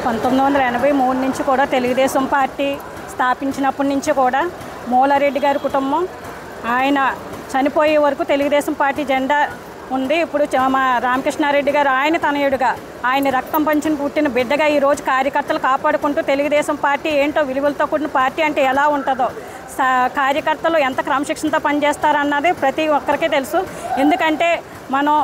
1983 నుంచి కూడా తెలుగుదేశం పార్టీ స్థాపించినప్పటి నుంచి కూడా మూలారెడ్డి గారి కుటుంబం ఆయన చనిపోయే వరకు తెలుగుదేశం పార్టీ జెండా ఉంది. ఇప్పుడు మా రామకృష్ణారెడ్డి గారు ఆయన తనయుడుగా ఆయన రక్తం పంచిన పుట్టిన బిడ్డగా ఈరోజు కార్యకర్తలు కాపాడుకుంటూ తెలుగుదేశం పార్టీ ఏంటో విలువలతో కూడిన పార్టీ అంటే ఎలా ఉంటుందో, కార్యకర్తలు ఎంత క్రమశిక్షణతో పనిచేస్తారన్నది ప్రతి ఒక్కరికి తెలుసు. ఎందుకంటే మనం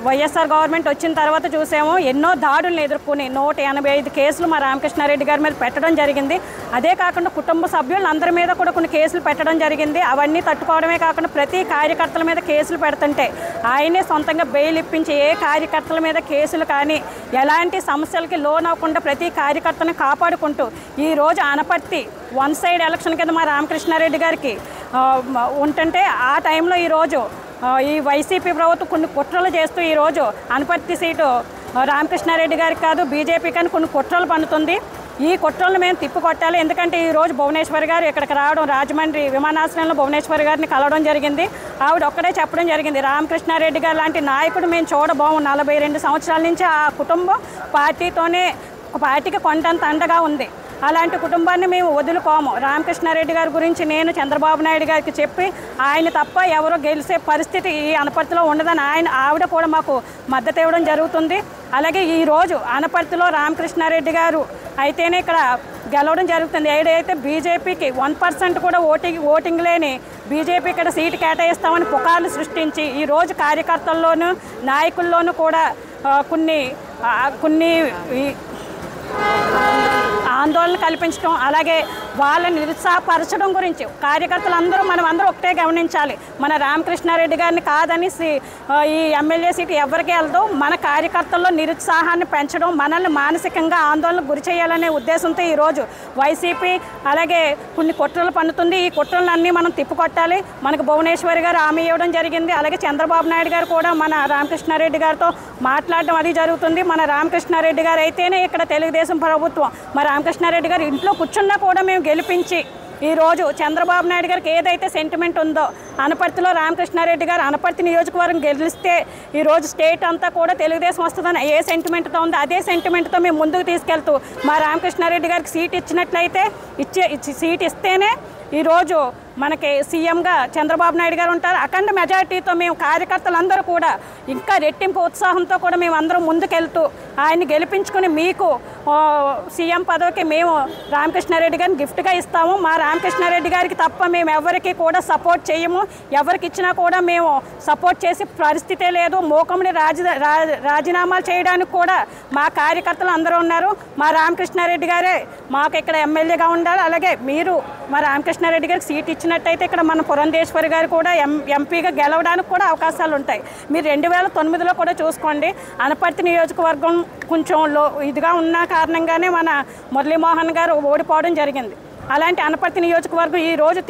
వైఎస్ఆర్ గవర్నమెంట్ వచ్చిన తర్వాత చూసాము, ఎన్నో దాడులను ఎదుర్కొని 185 కేసులు మా రామకృష్ణారెడ్డి గారి మీద పెట్టడం జరిగింది. అదే కాకుండా కుటుంబ సభ్యులందరి మీద కూడా కొన్ని కేసులు పెట్టడం జరిగింది. అవన్నీ తట్టుకోవడమే కాకుండా ప్రతి కార్యకర్తల మీద కేసులు పెడుతుంటే ఆయనే సొంతంగా బెయిల్ ఇప్పించి ఏ కార్యకర్తల మీద కేసులు కానీ ఎలాంటి సమస్యలకి లోన్ అవ్వకుండా ప్రతి కార్యకర్తను కాపాడుకుంటూ ఈరోజు అనపర్తి వన్ సైడ్ ఎలక్షన్ కింద మా రామకృష్ణారెడ్డి గారికి ఉంటుంటే ఆ టైంలో ఈరోజు ఈ వైసీపీ ప్రభుత్వం కొన్ని కుట్రలు చేస్తూ ఈరోజు అనపర్తి సీటు రామకృష్ణారెడ్డి గారికి కాదు బీజేపీ కానీ కొన్ని కుట్రలు పన్నుతుంది. ఈ కుట్రలను మేము తిప్పికొట్టాలి. ఎందుకంటే ఈరోజు భువనేశ్వర్ గారు ఇక్కడికి రావడం, రాజమండ్రి విమానాశ్రయంలో భువనేశ్వర్ గారిని కలవడం జరిగింది. ఆవిడ ఒక్కడే చెప్పడం జరిగింది, రామకృష్ణారెడ్డి గారు లాంటి నాయకుడు మేము చూడబోము. 42 సంవత్సరాల నుంచి ఆ కుటుంబం పార్టీకి కొండంత అండగా ఉంది. అలాంటి కుటుంబాన్ని మేము వదులుకోము. రామకృష్ణారెడ్డి గారి గురించి నేను చంద్రబాబు నాయుడు గారికి చెప్పి ఆయన తప్ప ఎవరో గెలిచే పరిస్థితి ఈ అనపర్తిలో ఉండదని ఆవిడ కూడా మాకు మద్దతు ఇవ్వడం జరుగుతుంది. అలాగే ఈరోజు అనపర్తిలో రామకృష్ణారెడ్డి గారు అయితేనే ఇక్కడ గెలవడం జరుగుతుంది. ఏదైతే బీజేపీకి 1% కూడా ఓటింగ్ లేని బీజేపీ ఇక్కడ సీటు కేటాయిస్తామని పుకార్లు సృష్టించి ఈరోజు కార్యకర్తల్లోనూ నాయకుల్లోనూ కూడా కొన్ని ఆందోళన కల్పించడం, అలాగే వాళ్ళని నిరుత్సాహపరచడం గురించి కార్యకర్తలందరూ మనమందరూ ఒకటే గమనించాలి. మన రామకృష్ణారెడ్డి గారిని కాదని ఈ ఎమ్మెల్యే సీటు ఎవరికి వెళ్దో మన కార్యకర్తల్లో నిరుత్సాహాన్ని పెంచడం, మనల్ని మానసికంగా ఆందోళనకు గురి చేయాలనే ఉద్దేశంతో ఈరోజు వైసీపీ అలాగే కొన్ని కుట్రలు పన్నుతుంది. ఈ కుట్రలన్నీ మనం తిప్పికొట్టాలి. మనకు భువనేశ్వరి గారు హామీ ఇవ్వడం జరిగింది. అలాగే చంద్రబాబు నాయుడు గారు కూడా మన రామకృష్ణారెడ్డి గారితో మాట్లాడడం అది జరుగుతుంది. మన రామకృష్ణారెడ్డి గారు అయితేనే ఇక్కడ తెలుగుదేశం ప్రభుత్వం మా రామకృష్ణారెడ్డి గారు ఇంట్లో కూర్చున్నా కూడా మేము గెలిపించి ఈరోజు చంద్రబాబు నాయుడు గారికి ఏదైతే సెంటిమెంట్ ఉందో అనపర్తిలో రామకృష్ణారెడ్డి గారు అనపర్తి నియోజకవర్గం గెలిస్తే ఈరోజు స్టేట్ అంతా కూడా తెలుగుదేశం వస్తుందని ఏ సెంటిమెంట్తో ఉందో అదే సెంటిమెంట్తో మేము ముందుకు తీసుకెళ్తూ మా రామకృష్ణారెడ్డి గారికి సీట్ ఇచ్చినట్లయితే సీట్ ఇస్తేనే ఈరోజు మనకి సీఎంగా చంద్రబాబు నాయుడు గారు ఉంటారు. అఖండ మెజారిటీతో మేము కార్యకర్తలందరూ కూడా ఇంకా రెట్టింపు ఉత్సాహంతో కూడా మేము అందరం ముందుకెళ్తూ ఆయన్ని గెలిపించుకుని మీకు సీఎం పదవికి మేము రామకృష్ణారెడ్డి గారిని గిఫ్ట్గా ఇస్తాము. మా రామకృష్ణారెడ్డి గారికి తప్ప మేము ఎవరికి కూడా సపోర్ట్ చేయము. ఎవరికి ఇచ్చినా కూడా మేము సపోర్ట్ చేసే పరిస్థితే లేదు. మోకముని రాజీనామాలు చేయడానికి కూడా మా కార్యకర్తలు అందరూ ఉన్నారు. మా రామకృష్ణారెడ్డి గారే మాకు ఇక్కడ ఎమ్మెల్యేగా ఉండాలి. అలాగే మీరు మా రామకృష్ణారెడ్డి గారికి సీట్ ఇచ్చినట్టయితే ఇక్కడ మన పురంధేశ్వరి గారు కూడా ఎంపీగా గెలవడానికి కూడా అవకాశాలు ఉంటాయి. మీరు 2009లో కూడా చూసుకోండి, అనపర్తి నియోజకవర్గం కొంచెం ఇదిగా ఉన్న కారణంగానే మన మురళీమోహన్ గారు ఓడిపోవడం జరిగింది. అలాంటి అనపర్తి నియోజకవర్గం ఈరోజు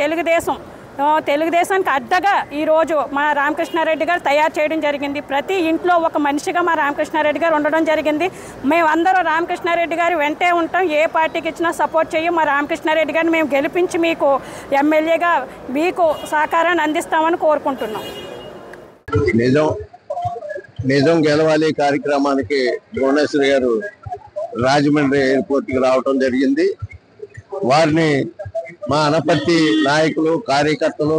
తెలుగుదేశానికి అడ్డగా ఈరోజు మా రామకృష్ణారెడ్డి గారు తయారు చేయడం జరిగింది. ప్రతి ఇంట్లో ఒక మనిషిగా మా రామకృష్ణారెడ్డి గారు ఉండడం జరిగింది. మేమందరూ రామకృష్ణారెడ్డి గారు వెంటే ఉంటాం. ఏ పార్టీకి ఇచ్చినా సపోర్ట్ చేయం. మా రామకృష్ణారెడ్డి గారిని మేము గెలిపించి మీకు ఎమ్మెల్యేగా మీకు సహకారాన్ని అందిస్తామని కోరుకుంటున్నాం. నిజం గెలవాలి కార్యక్రమానికి భువనేశ్వరి గారు రాజమండ్రి ఎయిర్పోర్ట్కి రావడం జరిగింది. వారిని మా అనపర్తి నాయకులు కార్యకర్తలు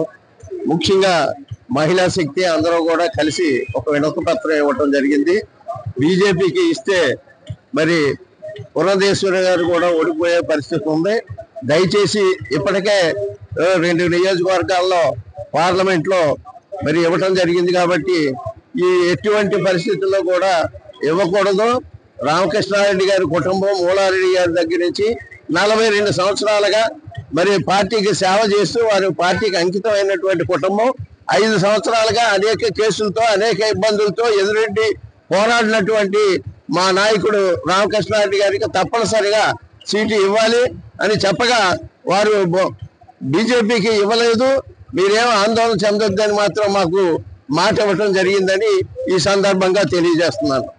ముఖ్యంగా మహిళా శక్తి అందరూ కూడా కలిసి ఒక వినతి పత్రం ఇవ్వటం జరిగింది. బీజేపీకి ఇస్తే మరి పురంధేశ్వరి గారు కూడా ఓడిపోయే పరిస్థితి ఉంది. దయచేసి ఇప్పటికే 2 నియోజకవర్గాల్లో పార్లమెంట్లో మరి ఇవ్వటం జరిగింది కాబట్టి ఈ ఎటువంటి పరిస్థితుల్లో కూడా ఇవ్వకూడదు. రామకృష్ణారెడ్డి గారి కుటుంబం మూలారెడ్డి గారి దగ్గర నుంచి 42 సంవత్సరాలుగా మరి పార్టీకి సేవ చేస్తూ వారు పార్టీకి అంకితమైనటువంటి కుటుంబం. 5 సంవత్సరాలుగా అనేక కేసులతో అనేక ఇబ్బందులతో ఎదురెడ్డి పోరాడినటువంటి మా నాయకుడు రామకృష్ణారెడ్డి గారికి తప్పనిసరిగా సీటు ఇవ్వాలి అని చెప్పగా వారు బీజేపీకి ఇవ్వలేదు, మీరేం ఆందోళన చెందొద్దని మాత్రం మాకు మాట ఇవ్వటం జరిగిందని ఈ సందర్భంగా తెలియజేస్తున్నాను.